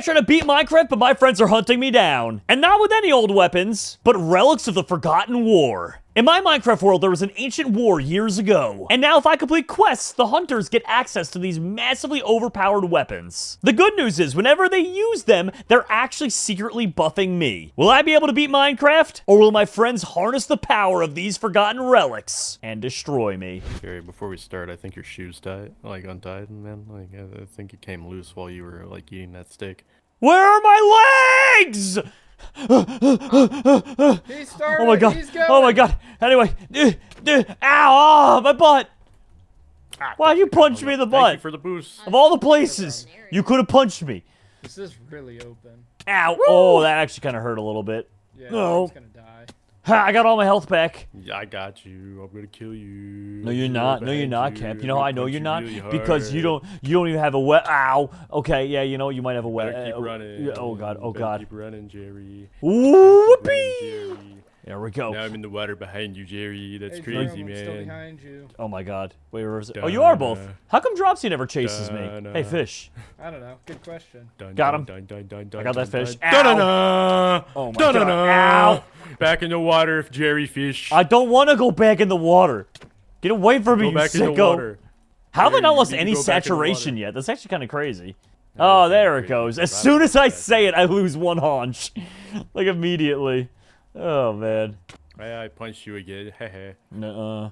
I try to beat Minecraft, but my friends are hunting me down. And not with any old weapons, but relics of the Forgotten War. In my Minecraft world, there was an ancient war years ago. And now if I complete quests, the hunters get access to these massively overpowered weapons. The good news is, whenever they use them, they're actually secretly buffing me. Will I be able to beat Minecraft? Or will my friends harness the power of these forgotten relics and destroy me? Gary, before we start, I think your shoes tied, like untied, man. Like, I think it came loose while you were, like, eating that steak. Where are my legs? He started. Oh my god. He's going. Oh my god. Anyway. Ow. Oh, my butt. Why you punched me in the butt? Thank you for the boost. Of all the places, you could have punched me. This is really open. Ow. Woo! Oh, that actually kind of hurt a little bit. Yeah, No. he's gonna die. Ha, I got all my health back. Yeah, I got you. I'm gonna kill you. No, you're not. No, you're not, Kemp. You know how I know you're not? Really Because you don't even have a wet. Ow. Okay, yeah, you know you might have a wet. Keep running. Oh god. Oh Better god. Keep running, Jerry. Whoopee! There we go. Now I'm in the water behind you, Jerry. That's Hey, crazy, Jerome, I'm still man. behind you. Oh my god. Wait, where is it? Oh, you are both. How come Dropsy never chases me? Dun-dun. Hey, fish. I don't know. Good question. Got him. I got that fish. Oh my god. Ow. Back in the water, Jerryfish. I don't want to go back in the water. Get away from me, Go you back in the sicko. water. How have I Jerry, not you lost need to any go back in the saturation water. yet? That's actually kind of crazy. Oh, there it goes. As soon as I say it, I lose one haunch. Like, immediately. Oh, man. I punched you again. Hehe. Nuh-uh.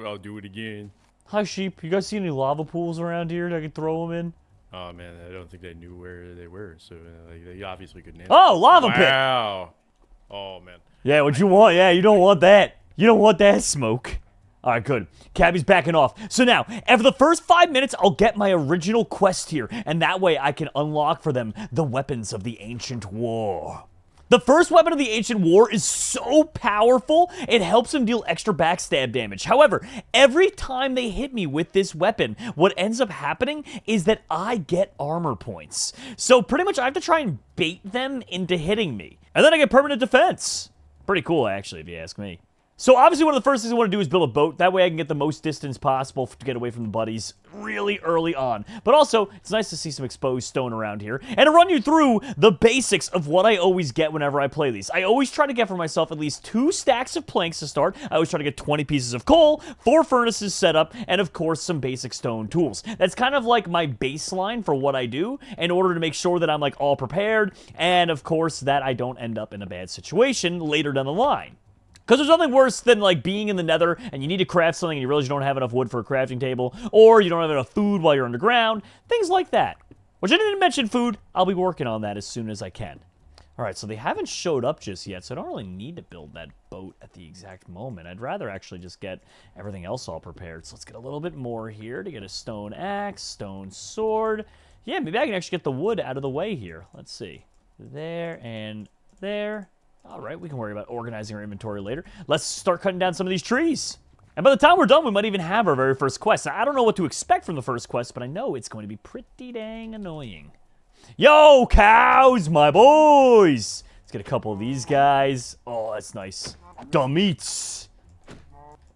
I'll do it again. Hi, sheep. You guys see any lava pools around here that I can throw them in? Oh man, I don't think they knew where they were, so like, they obviously couldn't answer. Oh, lava pit! Wow. Oh man. Yeah, what you want? Yeah, you don't want that. You don't want that smoke. All right, good. Cabby's backing off. So now, after the first 5 minutes, I'll get my original quest here, and that way I can unlock for them the weapons of the ancient war. The first weapon of the Ancient War is so powerful, it helps them deal extra backstab damage. However, every time they hit me with this weapon, what ends up happening is that I get armor points. So pretty much I have to try and bait them into hitting me. And then I get permanent defense. Pretty cool, actually, if you ask me. So obviously one of the first things I want to do is build a boat. That way I can get the most distance possible to get away from the buddies really early on. But also, it's nice to see some exposed stone around here. And to run you through the basics of what I always get whenever I play these. I always try to get for myself at least 2 stacks of planks to start. I always try to get 20 pieces of coal, 4 furnaces set up, and of course some basic stone tools. That's kind of like my baseline for what I do in order to make sure that I'm like all prepared. And of course that I don't end up in a bad situation later down the line. Because there's nothing worse than, like, being in the nether and you need to craft something and you realize you don't have enough wood for a crafting table, or you don't have enough food while you're underground, things like that. Which I didn't mention food. I'll be working on that as soon as I can. All right, so they haven't showed up just yet, so I don't really need to build that boat at the exact moment. I'd rather actually just get everything else all prepared. So let's get a little bit more here to get a stone axe, stone sword. Yeah, maybe I can actually get the wood out of the way here. Let's see. There and there. All right, we can worry about organizing our inventory later. Let's start cutting down some of these trees. And by the time we're done, we might even have our very first quest. Now, I don't know what to expect from the first quest, but I know it's going to be pretty dang annoying. Yo, cows, my boys! Let's get a couple of these guys. Oh, that's nice. Dummeats.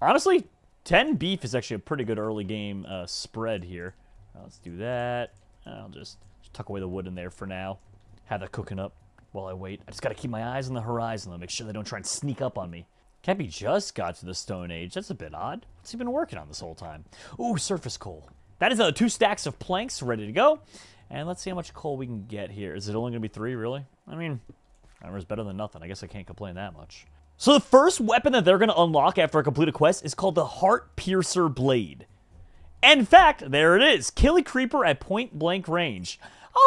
Honestly, 10 beef is actually a pretty good early game spread here. Let's do that. I'll just tuck away the wood in there for now. Have that cooking up. While I wait, I just gotta keep my eyes on the horizon to make sure they don't try and sneak up on me. Cappy just got to the Stone Age. That's a bit odd. What's he been working on this whole time? Ooh, surface coal. That is 2 stacks of planks ready to go. And let's see how much coal we can get here. Is it only gonna be 3, really? I mean, it's better than nothing. I guess I can't complain that much. So the first weapon that they're gonna unlock after I complete a quest is called the Heart Piercer Blade. And in fact, there it is. Kill a creeper at point blank range.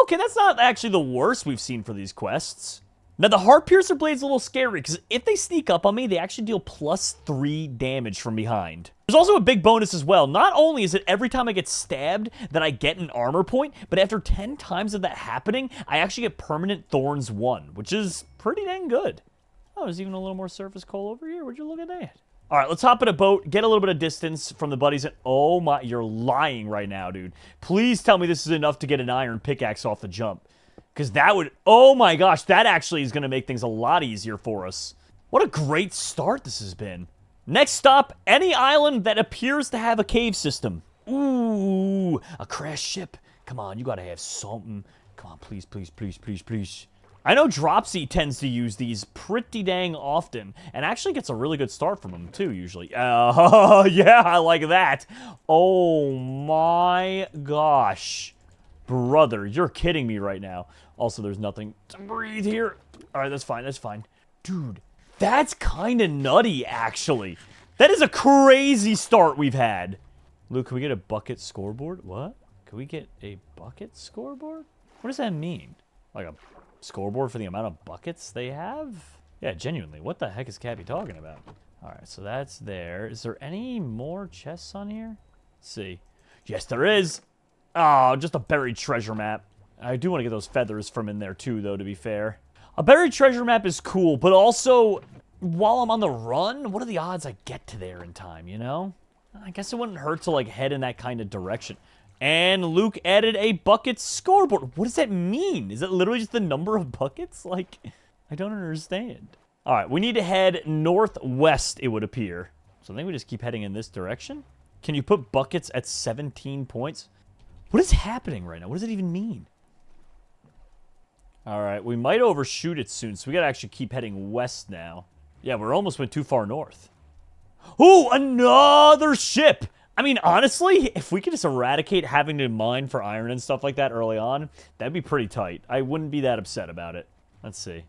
Okay, that's not actually the worst we've seen for these quests. Now, the Heart Piercer Blade's a little scary, because if they sneak up on me, they actually deal +3 damage from behind. There's also a big bonus as well. Not only is it every time I get stabbed that I get an armor point, but after 10 times of that happening, I actually get permanent Thorns 1, which is pretty dang good. Oh, there's even a little more surface coal over here. Would you look at that? All right, let's hop in a boat, get a little bit of distance from the buddies. Oh my, you're lying right now, dude. Please tell me this is enough to get an iron pickaxe off the jump. Because that would, oh my gosh, that actually is going to make things a lot easier for us. What a great start this has been. Next stop, any island that appears to have a cave system. Ooh, a crashed ship. Come on, you got to have something. Come on, please, please, please, please, please. I know Dropsy tends to use these pretty dang often, and actually gets a really good start from them, too, usually. Yeah, I like that. Oh, my gosh. Brother, you're kidding me right now. Also, there's nothing to breathe here. All right, that's fine, that's fine. Dude, that's kind of nutty, actually. That is a crazy start we've had. Luke, can we get a bucket scoreboard? What? Can we get a bucket scoreboard? What does that mean? Like a scoreboard for the amount of buckets they have? Yeah, genuinely, what the heck is Cappy talking about? All right, so that's there. Is there any more chests on here? Let's see. Yes, there is. Oh, just a buried treasure map. I do want to get those feathers from in there too, though, to be fair. A buried treasure map is cool, but also, while I'm on the run, what are the odds I get to there in time, you know? I guess it wouldn't hurt to, like, head in that kind of direction. And Luke added a bucket scoreboard. What does that mean? Is it literally just the number of buckets? Like, I don't understand. All right, we need to head northwest, it would appear. So I think we just keep heading in this direction. Can you put buckets at 17 points? What is happening right now? What does it even mean? All right, we might overshoot it soon, so we got to actually keep heading west now. Yeah, we almost went too far north. Ooh, another ship! I mean, honestly, if we could just eradicate having to mine for iron and stuff like that early on, that'd be pretty tight. I wouldn't be that upset about it. Let's see.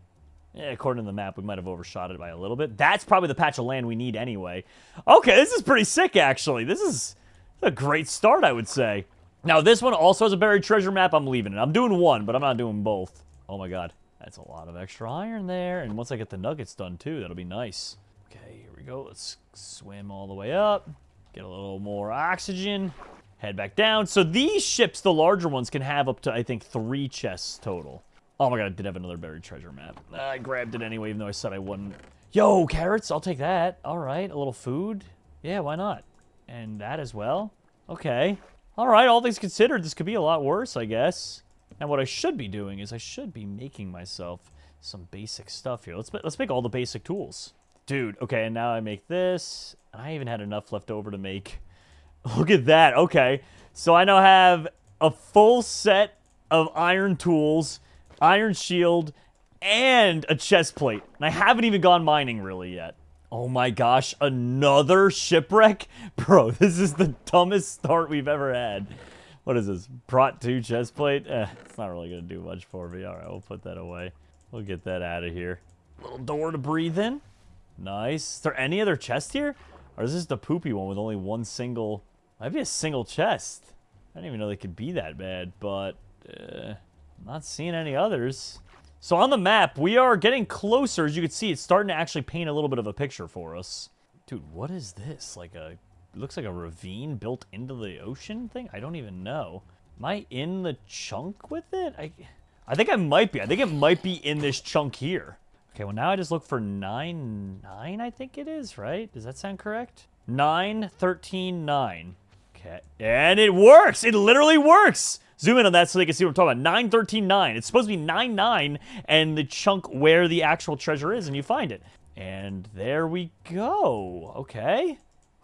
Yeah, according to the map, we might have overshot it by a little bit. That's probably the patch of land we need anyway. Okay, this is pretty sick, actually. This is a great start, I would say. Now, this one also has a buried treasure map. I'm leaving it. I'm doing one, but I'm not doing both. Oh, my God. That's a lot of extra iron there. And once I get the nuggets done, too, that'll be nice. Okay, here we go. Let's swim all the way up. Get a little more oxygen. Head back down. So these ships, the larger ones, can have up to, I think, 3 chests total. Oh my God, I did have another buried treasure map. I grabbed it anyway, even though I said I wouldn't. Yo, carrots, I'll take that. All right, a little food. Yeah, why not? And that as well. Okay. All right, all things considered, this could be a lot worse, I guess. Now, what I should be doing is I should be making myself some basic stuff here. Let's make all the basic tools. Dude, okay, and now I make this. I even had enough left over to make... Look at that, okay. So I now have a full set of iron tools, iron shield, and a chest plate. And I haven't even gone mining really yet. Oh my gosh, another shipwreck? Bro, this is the dumbest start we've ever had. What is this? Prot 2 chest plate? It's not really going to do much for me. All right, we'll put that away. We'll get that out of here. Little door to breathe in. Nice. Is there any other chest here? Or is this the poopy one with only one single... Might be a single chest. I didn't even know they could be that bad, but... I'm not seeing any others. So on the map, we are getting closer. As you can see, it's starting to actually paint a little bit of a picture for us. Dude, what is this? Like a... It looks like a ravine built into the ocean thing? I don't even know. Am I in the chunk with it? I think I might be. I think it might be in this chunk here. Okay, well now I just look for 9, I think it is, right? Does that sound correct? 9, 13, 9. Okay, and it works! It literally works! Zoom in on that so they can see what I'm talking about. 9, 13, 9. It's supposed to be 9, 9, and the chunk where the actual treasure is, and you find it. And there we go. Okay.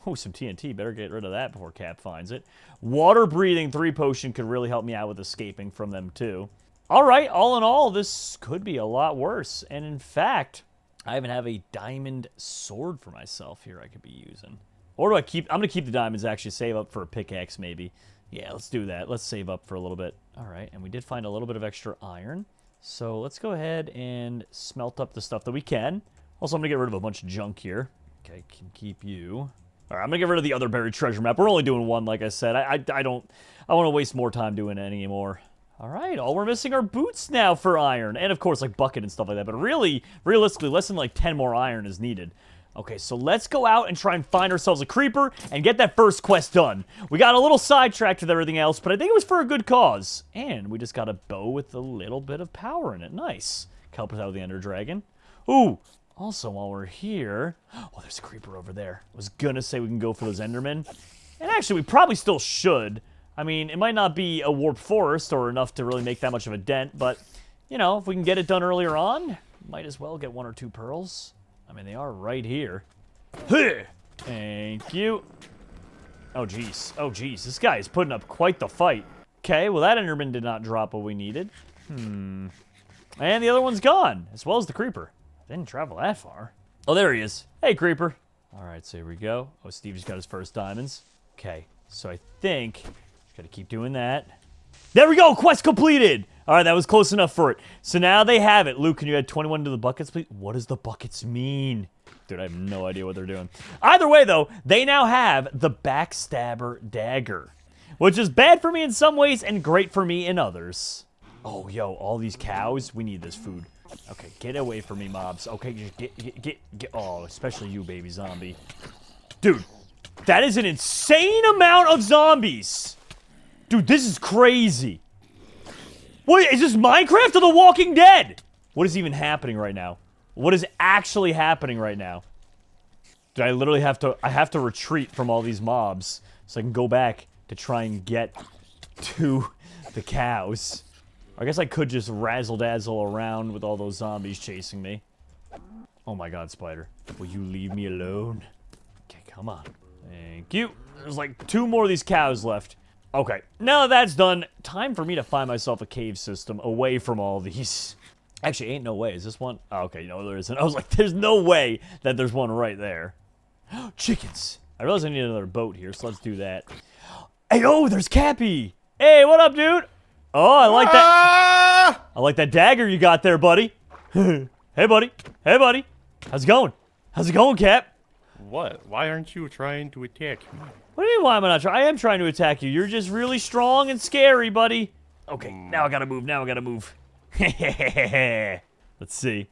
Oh, some TNT. Better get rid of that before Cap finds it. Water breathing 3 potion could really help me out with escaping from them, too. All right, all in all, this could be a lot worse. And in fact, I even have a diamond sword for myself here I could be using. Or do I keep... I'm going to keep the diamonds, actually. Save up for a pickaxe, maybe. Yeah, let's do that. Let's save up for a little bit. All right, and we did find a little bit of extra iron. So let's go ahead and smelt up the stuff that we can. Also, I'm going to get rid of a bunch of junk here. Okay, can keep you. All right, I'm going to get rid of the other buried treasure map. We're only doing one, like I said. I want to waste more time doing it anymore. All right, all we're missing are boots now for iron. And, of course, like bucket and stuff like that. But really, realistically, less than like 10 more iron is needed. Okay, so let's go out and try and find ourselves a creeper and get that first quest done. We got a little sidetracked with everything else, but I think it was for a good cause. And we just got a bow with a little bit of power in it. Nice. Help us out with the Ender Dragon. Ooh, also while we're here... Oh, there's a creeper over there. I was gonna say we can go for those Endermen. And actually, we probably still should. I mean, it might not be a warped forest or enough to really make that much of a dent, but, you know, if we can get it done earlier on, might as well get 1 or 2 pearls. I mean, they are right here. Thank you. Oh, jeez. Oh, jeez. This guy is putting up quite the fight. Okay, well, that Enderman did not drop what we needed. And the other one's gone, as well as the creeper. Didn't travel that far. Oh, there he is. Hey, creeper. All right, so here we go. Oh, Stevie's got his first diamonds. Okay, so I think gotta keep doing that. There we go, quest completed. All right, that was close enough for it. So now they have it. Luke, can you add 21 to the buckets, please? What does the buckets mean? Dude, I have no idea what they're doing. Either way, though, they now have the Backstabber Dagger, which is bad for me in some ways and great for me in others. Oh, yo, all these cows. We need this food. Okay, get away from me, mobs. Okay, just get. Oh, especially you, baby zombie. Dude, that is an insane amount of zombies. Dude, this is crazy. What, is this Minecraft or The Walking Dead? What is even happening right now? What is actually happening right now? Dude, I literally have to retreat from all these mobs so I can go back to try and get to the cows. I guess I could just razzle-dazzle around with all those zombies chasing me. Oh my god, spider. Will you leave me alone? Okay, come on. Thank you. There's like 2 more of these cows left. Okay, now that that's done, time for me to find myself a cave system away from all these. Actually, ain't no way. Is this one? Oh, okay, no, there isn't. I was like, there's no way that there's one right there. Chickens. I realize I need another boat here, so let's do that. Hey, oh, there's Cappy. Hey, what up, dude? Oh, I like that. I like that dagger you got there, buddy. Hey, buddy. Hey, buddy. How's it going? How's it going, Cap? What? Why aren't you trying to attack me? What do you mean, why am I not trying? I am trying to attack you. You're just really strong and scary, buddy. Okay, now I gotta move. Now I gotta move. Let's see.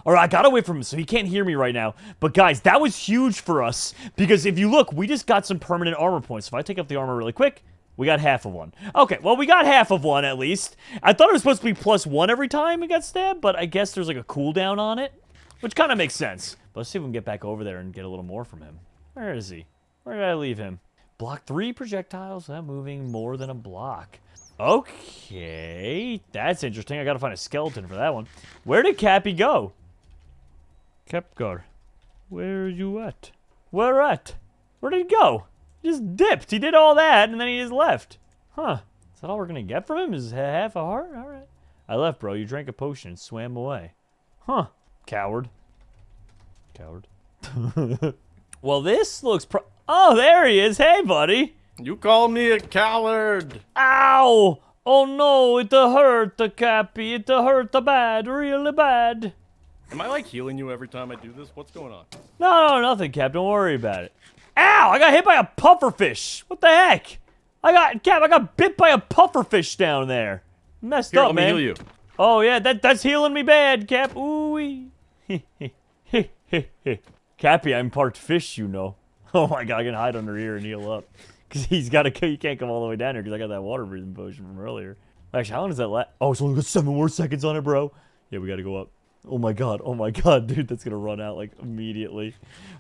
All right, I got away from him, so he can't hear me right now. But guys, that was huge for us because if you look, we just got some permanent armor points. If I take up the armor really quick, we got half of one. Okay, well, we got half of one at least. I thought it was supposed to be +1 every time we got stabbed, but I guess there's like a cooldown on it, which kind of makes sense. But let's see if we can get back over there and get a little more from him. Where is he? Where did I leave him? Block 3 projectiles without moving more than a block. Okay, that's interesting. I gotta find a skeleton for that one. Where did Cappy go? Capgar, where are you at? Where at? Where did he go? He just dipped. He did all that, and then he just left. Huh. Is that all we're gonna get from him? Is half a heart? All right. I left, bro. You drank a potion and swam away. Huh. Coward. Coward. Well, this looks oh, there he is. Hey, buddy. You call me a coward. Ow! Oh, no. It hurt, the Cappy. It hurt the bad. Really bad. Am I like healing you every time I do this? What's going on? No, nothing, Cap. Don't worry about it. Ow! I got hit by a pufferfish. What the heck? I got bit by a pufferfish down there. Messed Here, up, let man. me heal you. Oh, yeah, that's healing me bad, Cap. Ooh-wee. Cappy, I'm part fish, you know. Oh, my God, I can hide under here and heal up. Because he can't come all the way down here because I got that water breathing potion from earlier. Actually, how long does that last? Oh, it's only got 7 more seconds on it, bro. Yeah, we got to go up. Oh my god, dude, that's gonna run out, like, immediately.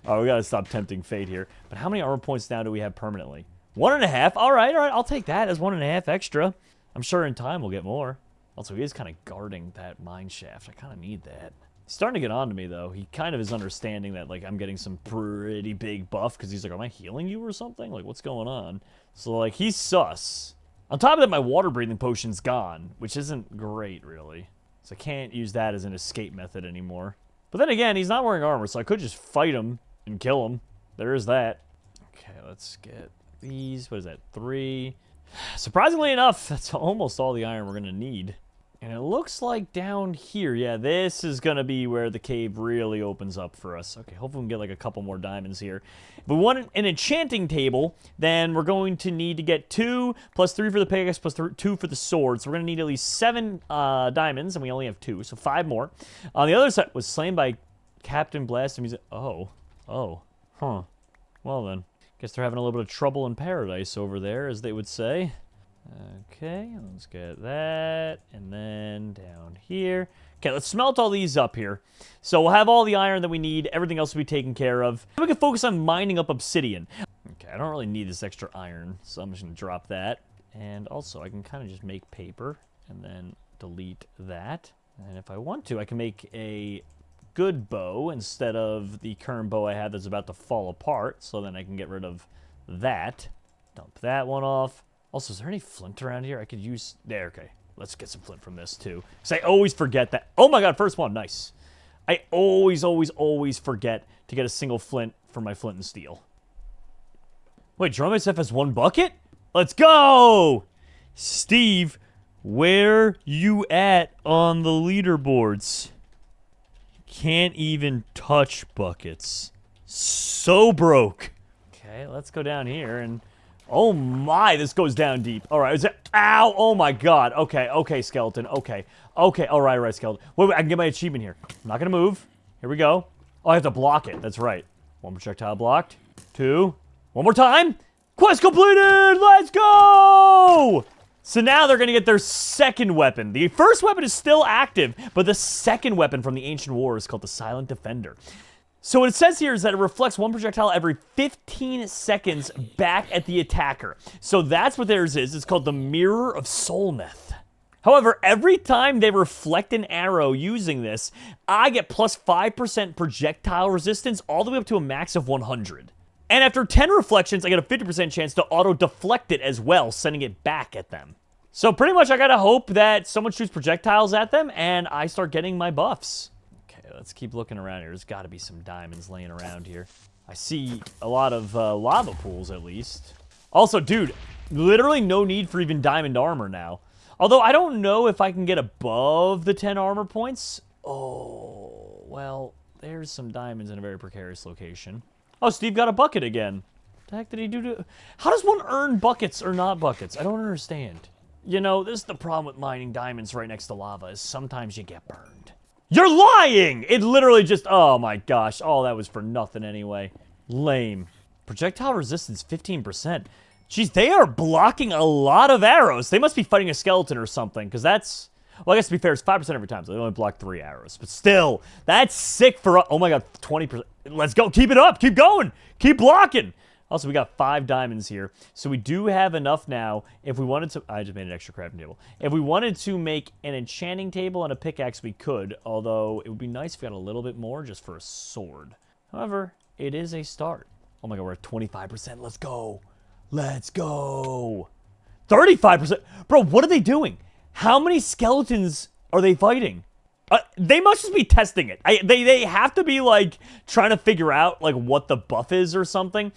Alright, we gotta stop tempting fate here. But how many armor points now do we have permanently? 1.5? Alright, I'll take that as 1.5 extra. I'm sure in time we'll get more. Also, he is kind of guarding that mine shaft. I kind of need that. He's starting to get on to me, though. He kind of is understanding that, like, I'm getting some pretty big buff, because he's like, am I healing you or something? Like, what's going on? So, like, he's sus. On top of that, my water breathing potion's gone, which isn't great, really. So I can't use that as an escape method anymore. But then again, he's not wearing armor, so I could just fight him and kill him. There is that. Okay, let's get these. What is that? 3. Surprisingly enough, that's almost all the iron we're going to need. And it looks like down here, yeah, this is going to be where the cave really opens up for us. Okay, hopefully we can get like a couple more diamonds here. If we want an enchanting table, then we're going to need to get 2 plus 3 for the pickaxe plus 2 for the sword. So we're going to need at least 7 diamonds, and we only have 2, so 5 more. On the other side was slain by Captain Blast. Oh, huh. Well then, guess they're having a little bit of trouble in paradise over there, as they would say. Okay, let's get that, and then down here. Okay, let's smelt all these up here. So we'll have all the iron that we need, everything else will be taken care of. We can focus on mining up obsidian. Okay, I don't really need this extra iron, so I'm just going to drop that. And also, I can kind of just make paper, and then delete that. And if I want to, I can make a good bow instead of the current bow I have that's about to fall apart, so then I can get rid of that. Dump that one off. Also, is there any flint around here I could use? There, okay. let's get some flint from this, too. Because I always forget that. Oh, my God, first one. Nice. I always forget to get a single flint for my flint and steel. Wait, Drone SF has 1 bucket? Let's go! Steve, where you at on the leaderboards? Can't even touch buckets. So broke. Okay, let's go down here and... Oh my, this goes down deep. All right, is it... Ow, oh my God. Okay, skeleton. Okay, all right, skeleton. Wait, I can get my achievement here. I'm not gonna move. Here we go. Oh, I have to block it. That's right. 1 projectile blocked. 2. One more time. Quest completed! Let's go! So now they're gonna get their second weapon. The first weapon is still active, but the second weapon from the Ancient War is called the Silent Defender. So what it says here is that it reflects 1 projectile every 15 seconds back at the attacker. So that's what theirs is. It's called the Mirror of Soulmeth. However, every time they reflect an arrow using this, I get plus 5% projectile resistance all the way up to a max of 100. And after 10 reflections, I get a 50% chance to auto-deflect it as well, sending it back at them. So pretty much I gotta hope that someone shoots projectiles at them and I start getting my buffs. Let's keep looking around here. There's got to be some diamonds laying around here. I see a lot of lava pools, at least. Also, dude, literally no need for even diamond armor now. Although, I don't know if I can get above the 10 armor points. Oh, well, there's some diamonds in a very precarious location. Oh, Steve got a bucket again. What the heck did he do to... How does one earn buckets or not buckets? I don't understand. You know, this is the problem with mining diamonds right next to lava, is sometimes you get burned. You're lying! It literally just... Oh, my gosh. Oh, that was for nothing anyway. Lame. Projectile resistance, 15%. Jeez, they are blocking a lot of arrows. They must be fighting a skeleton or something, because that's... Well, I guess to be fair, it's 5% every time, so they only block 3 arrows. But still, that's sick for... Oh, my God, 20%. Let's go. Keep it up. Keep going. Keep blocking. Also, we got 5 diamonds here. So we do have enough now. If we wanted to... I just made an extra crafting table. If we wanted to make an enchanting table and a pickaxe, we could. Although, it would be nice if we got a little bit more just for a sword. However, it is a start. Oh my God, we're at 25%. Let's go. Let's go. 35%. Bro, what are they doing? How many skeletons are they fighting? They must just be testing it. They have to be, like, trying to figure out, like, what the buff is or something.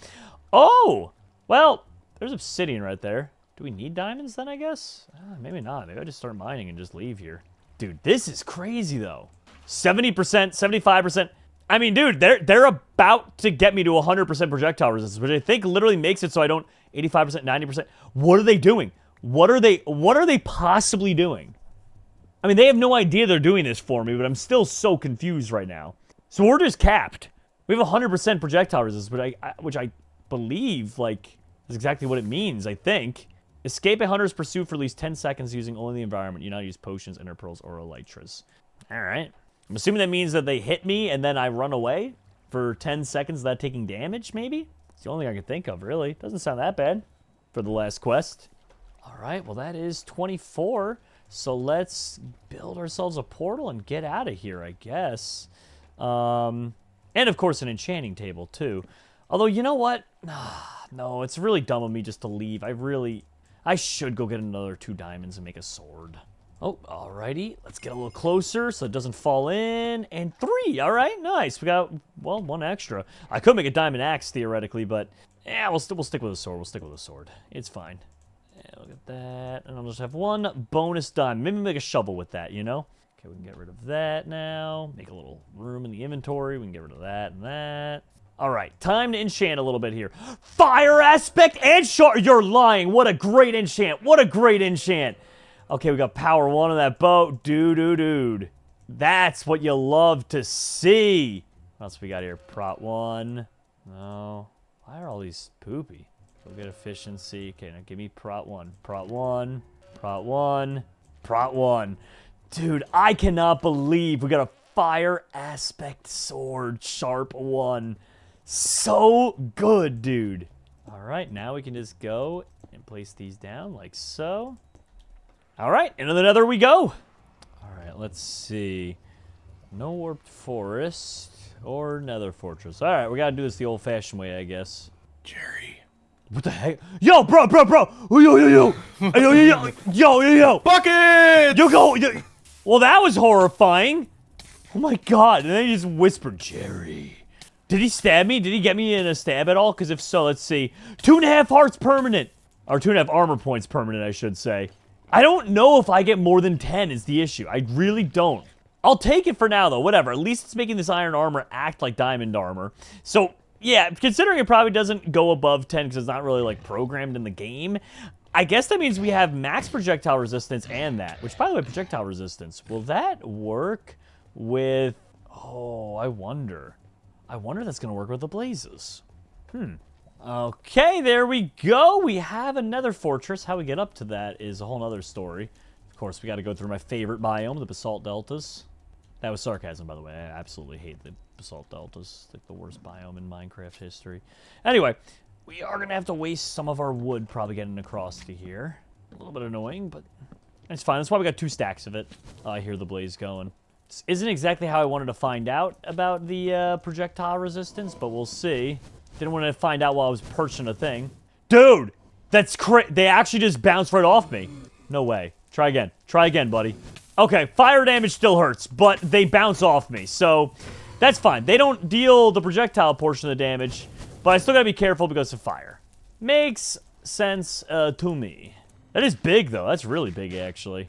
Oh, well, there's obsidian right there. Do we need diamonds then, I guess? Maybe not. Maybe I just start mining and just leave here. Dude, this is crazy, though. 70%, 75%. I mean, dude, they're about to get me to 100% projectile resistance, which I think literally makes it so I don't 85%, 90%. What are they doing? What are they possibly doing? I mean, they have no idea they're doing this for me, but I'm still so confused right now. So we're just capped. We have 100% projectile resistance, which I believe, like, is exactly what it means, I think. Escape a hunter's pursuit for at least 10 seconds using only the environment. You now use potions, ender pearls, or elytras. All right. I'm assuming that means that they hit me and then I run away for 10 seconds without taking damage, maybe? It's the only thing I can think of, really. Doesn't sound that bad for the last quest. All right, well, that is 24. So let's build ourselves a portal and get out of here, I guess. And, of course, an enchanting table, too. Although, you know what? No, it's really dumb of me just to leave. I should go get another 2 diamonds and make a sword. Oh, alrighty. Let's get a little closer so it doesn't fall in. And 3, all right, nice. We got, well, 1 extra. I could make a diamond axe, theoretically, but, yeah, we'll stick with a sword. We'll stick with a sword. It's fine. Yeah, look at that. And I'll just have 1 bonus diamond. Maybe make a shovel with that, you know? Okay, we can get rid of that now. Make a little room in the inventory. We can get rid of that and that. All right, time to enchant a little bit here. Fire aspect and short. You're lying. What a great enchant. What a great enchant. Okay, we got power 1 on that boat. Dude. That's what you love to see. What else we got here? Prot 1. No. Why are all these poopy? Go get efficiency. Okay, now give me Prot 1. Prot 1. Prot 1. Prot 1. Dude, I cannot believe we got a fire aspect sword. Sharp 1. So good, dude. All right, now we can just go and place these down like so. All right, into the nether we go. All right, let's see. No warped forest or nether fortress. All right, we got to do this the old-fashioned way, I guess. Jerry, What the heck? Yo, bro. Yo. Bucket! You go. Well, that was horrifying. Oh my god. And then he just whispered, Jerry. Did he stab me? Did he get me in a stab at all? Because if so, let's see. 2.5 hearts permanent. Or 2.5 armor points permanent, I should say. I don't know if I get more than 10 is the issue. I really don't. I'll take it for now, though. Whatever. At least it's making this iron armor act like diamond armor. So, yeah, considering it probably doesn't go above 10 because it's not really, like, programmed in the game, I guess that means we have max projectile resistance and that. Which, by the way, projectile resistance. Will that work with... Oh, I wonder. I wonder if that's going to work with the blazes. Okay, there we go. We have a nether fortress. How we get up to that is a whole nother story. Of course, we got to go through my favorite biome, the basalt deltas. That was sarcasm, by the way. I absolutely hate the basalt deltas. It's like the worst biome in Minecraft history. Anyway, we are going to have to waste some of our wood probably getting across to here. A little bit annoying, but it's fine. That's why we got 2 stacks of it. I hear the blaze going. This isn't exactly how I wanted to find out about the projectile resistance, but we'll see. Didn't want to find out while I was perched on a thing. Dude! That's they actually just bounced right off me. No way. Try again. Try again, buddy. Okay, fire damage still hurts, but they bounce off me, so that's fine. They don't deal the projectile portion of the damage, but I still gotta be careful because of fire. Makes sense to me. That is big, though. That's really big, actually.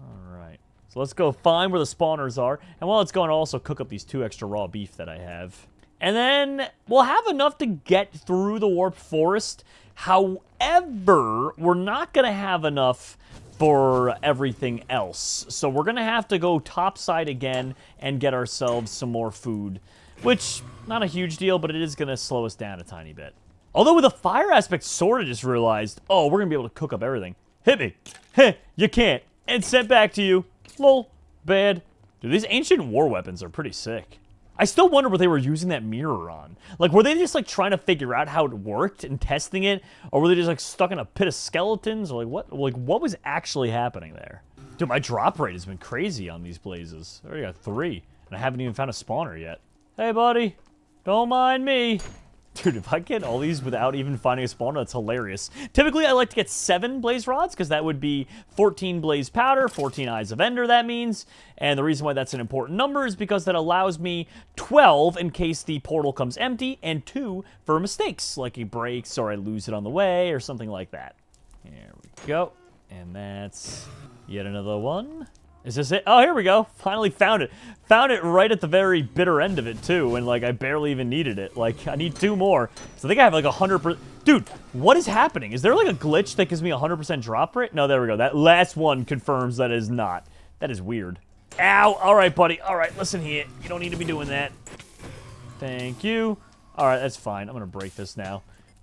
Alright. So let's go find where the spawners are, and while it's going, I'll also cook up these 2 extra raw beef that I have. And then we'll have enough to get through the warped forest. However, we're not going to have enough for everything else. So we're going to have to go topside again and get ourselves some more food. Which, not a huge deal, but it is going to slow us down a tiny bit. Although with the fire aspect, sort of just realized, oh, we're going to be able to cook up everything. Hit me. Heh, you can't. And sent back to you. Lol. Bad. Dude, these ancient war weapons are pretty sick. I still wonder what they were using that mirror on. Like, were they just, like, trying to figure out how it worked and testing it? Or were they just, like, stuck in a pit of skeletons? Or, what was actually happening there? Dude, my drop rate has been crazy on these blazes. I already got 3, and I haven't even found a spawner yet. Hey, buddy. Don't mind me. Dude, if I get all these without even finding a spawner, that's hilarious. Typically, I like to get 7 blaze rods, because that would be 14 blaze powder, 14 eyes of ender, that means. And the reason why that's an important number is because that allows me 12 in case the portal comes empty, and 2 for mistakes, like it breaks or I lose it on the way, or something like that. Here we go. And that's yet another one. Is this it? Oh, here we go. Finally found it. Found it right at the very bitter end of it, too. And, like, I barely even needed it. Like, I need 2 more. So I think I have, like, 100%. Dude, what is happening? Is there, like, a glitch that gives me 100% drop rate? No, there we go. That last one confirms that is not. That is weird. Ow. All right, buddy. All right, listen here. You don't need to be doing that. Thank you. All right, that's fine. I'm going to break this now.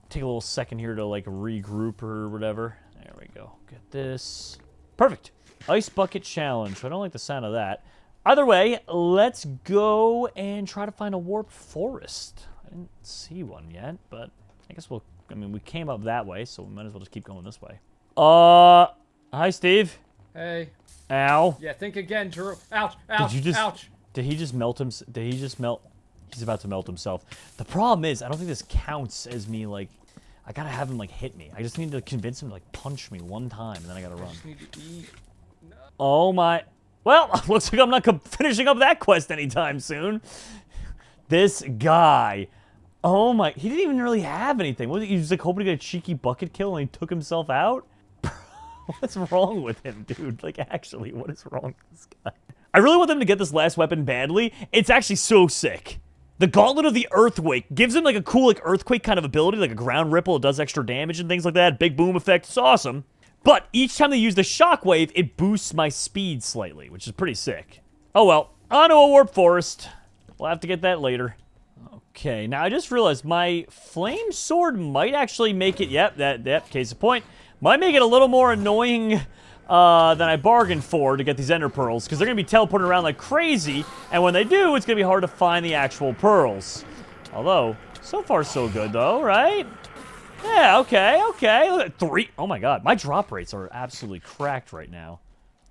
Take a little second here to, like, regroup or whatever. There we go. Get this. Perfect. Ice bucket challenge. I don't like the sound of that. Either way, let's go and try to find a warped forest. I didn't see one yet, but I guess we'll... I mean, we came up that way, so we might as well just keep going this way. Hi, Steve. Hey. Ow. Yeah, think again, Drew. Ouch, ouch, ouch. Did he just melt him? Did he just melt? He's about to melt himself. The problem is, I don't think this counts as me, like... I gotta have him, like, hit me. I just need to convince him to, like, punch me one time, and then I gotta run. I just need to eat. No. Oh my... Well, looks like I'm not finishing up that quest anytime soon. This guy. Oh my... He didn't even really have anything. What, he was like hoping to get a cheeky bucket kill and he took himself out? What's wrong with him, dude? Like, actually, what is wrong with this guy? I really want them to get this last weapon badly. It's actually so sick. The Gauntlet of the Earthquake gives him, like, a cool, like, earthquake kind of ability, like a ground ripple. It does extra damage and things like that. Big boom effect. It's awesome. But each time they use the shockwave, it boosts my speed slightly, which is pretty sick. Oh, well. On to a warp forest. We'll have to get that later. Okay, now I just realized my flame sword might actually make it... Yep, case in point. Might make it a little more annoying than I bargained for to get these ender pearls, because they're going to be teleporting around like crazy, and when they do, it's going to be hard to find the actual pearls. Although, so far so good, though, right? Yeah, okay. Look at 3. Oh my god, my drop rates are absolutely cracked right now.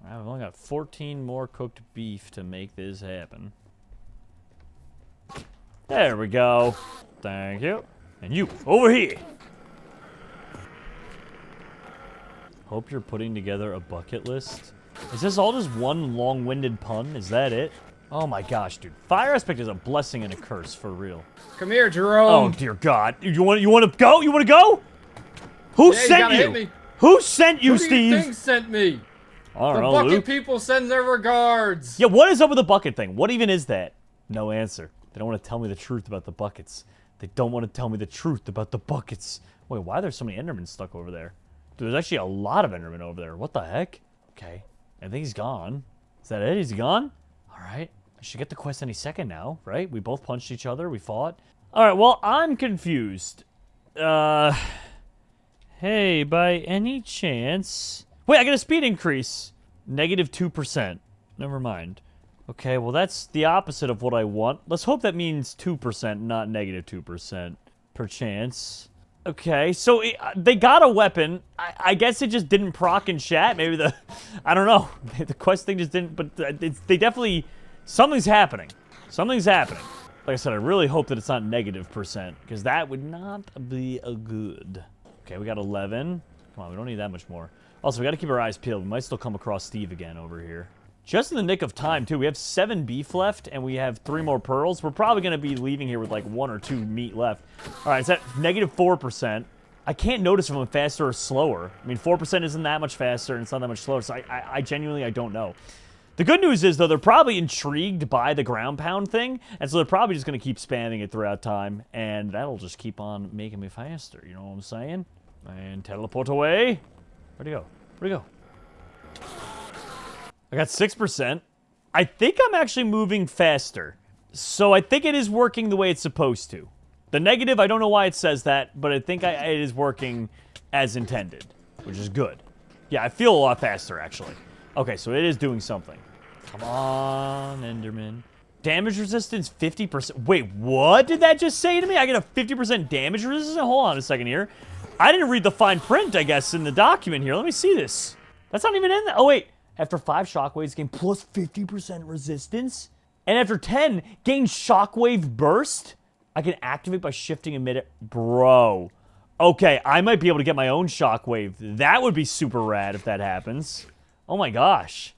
I've only got 14 more cooked beef to make this happen. There we go. Thank you. And you, over here. Hope you're putting together a bucket list. Is this all just one long-winded pun? Is that it? Oh my gosh, dude. Fire aspect is a blessing and a curse, for real. Come here, Jerome. Oh, dear God. You want to go? You want to go? Who Yeah, sent gotta you? hit me. Who sent you, Who do Steve? you think sent me? I don't The know, bucket Luke. people send their regards. Yeah, what is up with the bucket thing? What even is that? No answer. They don't want to tell me the truth about the buckets. They don't want to tell me the truth about the buckets. Wait, why are there so many Endermen stuck over there? Dude, there's actually a lot of Endermen over there. What the heck? Okay. I think he's gone. Is that it? He's gone? Alright. I should get the quest any second now, right? We both punched each other. We fought. Alright, well, I'm confused. Hey, by any chance... Wait, I get a speed increase. -2%. Never mind. Okay, well, that's the opposite of what I want. Let's hope that means 2%, not -2%. Perchance. Okay, so they got a weapon. I guess it just didn't proc in chat. Maybe the... I don't know. The quest thing just didn't... But they definitely... Something's happening. Something's happening. Like I said, I really hope that it's not -%, because that would not be a good. Okay, we got 11. Come on, we don't need that much more. Also, we got to keep our eyes peeled. We might still come across Steve again over here. Just in the nick of time, too. We have 7 beef left, and we have 3 more pearls. We're probably going to be leaving here with, like, 1 or 2 meat left. All right, it's at -4%. I can't notice if I'm faster or slower. I mean, 4% isn't that much faster, and it's not that much slower, so I genuinely, I don't know. The good news is, though, they're probably intrigued by the ground pound thing, and so they're probably just going to keep spamming it throughout time, and that'll just keep on making me faster, you know what I'm saying? And teleport away. Where'd he go? Where'd he go? I got 6%. I think I'm actually moving faster. So I think it is working the way it's supposed to. The negative, I don't know why it says that, but I think it is working as intended, which is good. Yeah, I feel a lot faster, actually. Okay, so it is doing something. Come on, Enderman. Damage resistance, 50%. Wait, what did that just say to me? I get a 50% damage resistance? Hold on a second here. I didn't read the fine print, I guess, in the document here. Let me see this. That's not even in there. Oh, wait. After 5 shockwaves, gain plus 50% resistance. And after 10, gain shockwave burst. I can activate by shifting and mid. Bro. Okay, I might be able to get my own shockwave. That would be super rad if that happens. Oh my gosh.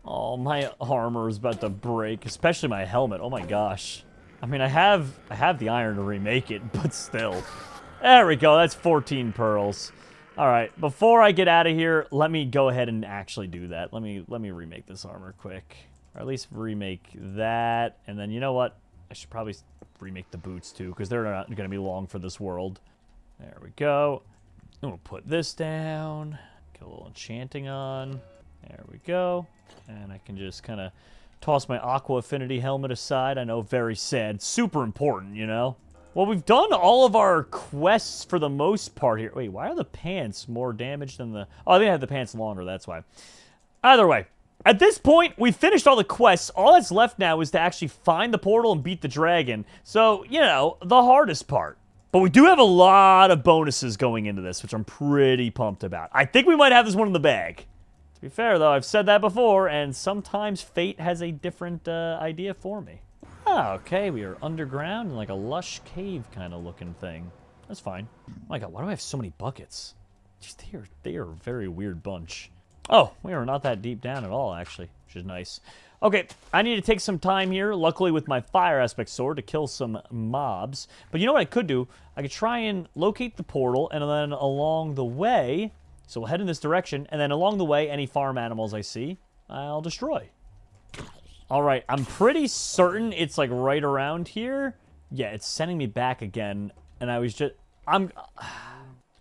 Oh, my armor is about to break, especially my helmet. Oh my gosh. I mean, I have the iron to remake it, but still. There we go. That's 14 pearls. All right, before I get out of here, let me go ahead and actually do that. Let me remake this armor quick. Or at least remake that. And then, you know what? I should probably remake the boots, too, because they're not going to be long for this world. There we go. And we'll put this down. Get a little enchanting on. There we go. And I can just kind of toss my Aqua Affinity helmet aside. I know, very sad. Super important, you know? Well, we've done all of our quests for the most part here. Wait, why are the pants more damaged than the... Oh, they had the pants longer, that's why. Either way, at this point, we've finished all the quests. All that's left now is to actually find the portal and beat the dragon. So, you know, the hardest part. But we do have a lot of bonuses going into this, which I'm pretty pumped about. I think we might have this one in the bag. To be fair, though, I've said that before, and sometimes fate has a different idea for me. Ah, okay, we are underground in like a lush cave kind of looking thing. That's fine. Oh my god, why do I have so many buckets? Jeez, they are a very weird bunch. Oh, we are not that deep down at all, actually, which is nice. Okay, I need to take some time here, luckily with my fire aspect sword, to kill some mobs. But you know what I could do? I could try and locate the portal, and then along the way, so we'll head in this direction, and then along the way, any farm animals I see, I'll destroy. Alright, I'm pretty certain it's like right around here. Yeah, it's sending me back again, and I was just... I'm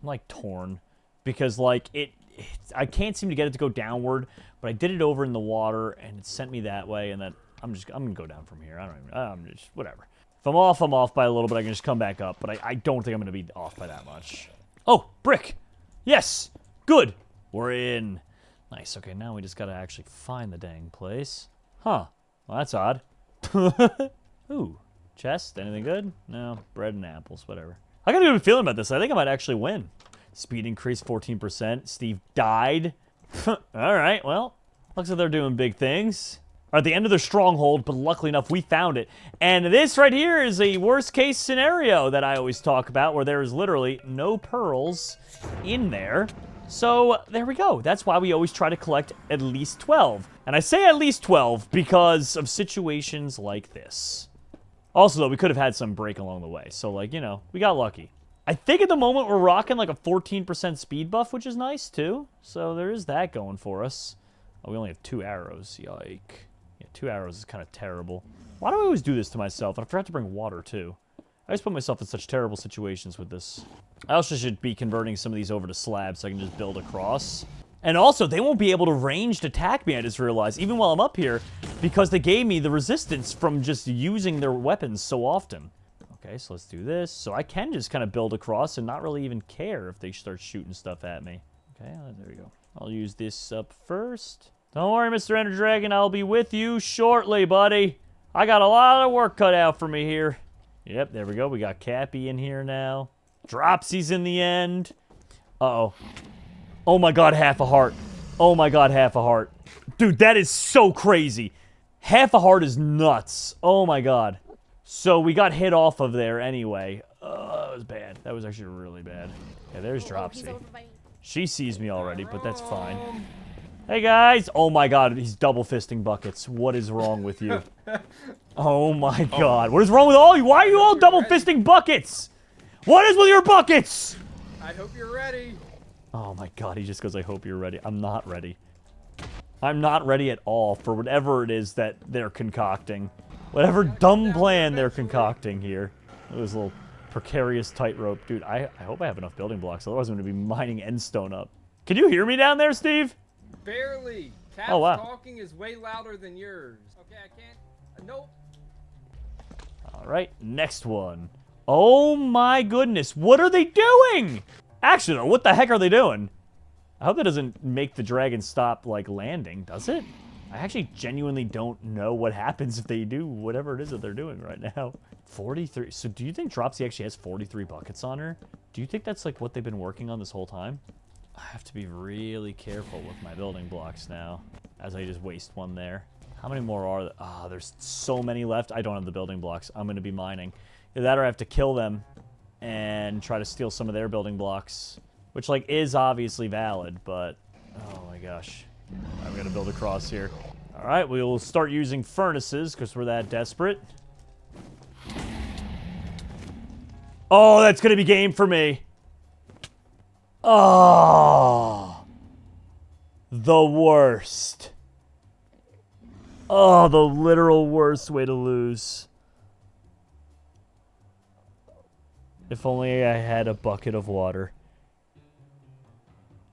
like torn, because like I can't seem to get it to go downward, but I did it over in the water, and it sent me that way, and then I'm gonna go down from here. I'm just, whatever. If I'm off by a little bit. I can just come back up, but I don't think I'm gonna be off by that much. Oh, brick! Yes! Good! We're in. Nice, okay, now we just gotta actually find the dang place. Huh. Well, that's odd. Ooh. Chest? Anything good? No. Bread and apples. Whatever. I got a good feeling about this. I think I might actually win. Speed increase 14%. Steve died. Alright, well. Looks like they're doing big things. Are at the end of their stronghold, but luckily enough, we found it. And this right here is a worst-case scenario that I always talk about, where there is literally no pearls in there. So there we go. That's why we always try to collect at least 12. And I say at least 12 because of situations like this. Also, though, we could have had some break along the way. So, like, you know, we got lucky. I think at the moment we're rocking like a 14% speed buff, which is nice, too. So there is that going for us. Oh, we only have 2 arrows. Yike. Yeah, 2 arrows is kind of terrible. Why do I always do this to myself? I forgot to bring water, too. I just put myself in such terrible situations with this. I also should be converting some of these over to slabs so I can just build across. And also, they won't be able to ranged attack me, I just realized, even while I'm up here, because they gave me the resistance from just using their weapons so often. Okay, so let's do this. So I can just kind of build across and not really even care if they start shooting stuff at me. Okay, there we go. I'll use this up first. Don't worry, Mr. Ender Dragon, I'll be with you shortly, buddy. I got a lot of work cut out for me here. Yep, there we go. We got Cappy in here now. Dropsy's in the end. Uh-oh. Oh my god, half a heart. Oh my god, half a heart. Dude, that is so crazy. Half a heart is nuts. Oh my god. So we got hit off of there anyway. That was bad. That was actually really bad. Okay, there's Dropsy. She sees me already, but that's fine. Hey guys! Oh my god, he's double fisting buckets. What is wrong with you? Oh my god. What is wrong with all you? Why are you all double fisting buckets? What is with your buckets? I hope you're ready. Oh my god, he just goes, I hope you're ready. I'm not ready. I'm not ready at all for whatever it is that they're concocting. Whatever dumb plan they're concocting here. It was a little precarious tightrope. Dude, I hope I have enough building blocks, otherwise I'm going to be mining endstone up. Can you hear me down there, Steve? Barely. Cap's talking is way louder than yours. Okay, I can't. Nope. Alright, next one. Oh my goodness, what are they doing? Actually, though, what the heck are they doing? I hope that doesn't make the dragon stop, like, landing, does it? I actually genuinely don't know what happens if they do whatever it is that they're doing right now. 43. So do you think Dropsy actually has 43 buckets on her? Do you think that's, like, what they've been working on this whole time? I have to be really careful with my building blocks now, as I just waste one there. How many more are there? Ah, there's so many left. I don't have the building blocks. I'm going to be mining. Either that or I have to kill them and try to steal some of their building blocks, which, like, is obviously valid, but oh my gosh. I'm gonna build across here. All right, we will start using furnaces because we're that desperate. Oh, that's gonna be game for me. Oh, the worst. Oh, the literal worst way to lose. If only I had a bucket of water.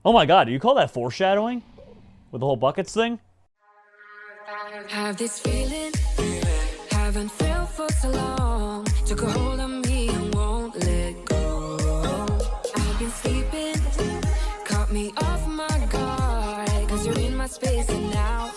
Oh my god, do you call that foreshadowing? With the whole buckets thing? Have this feeling, haven't felt for so long. Took a hold of me and won't let go. I've been sleeping, caught me off my guard. Cause you're in my space and now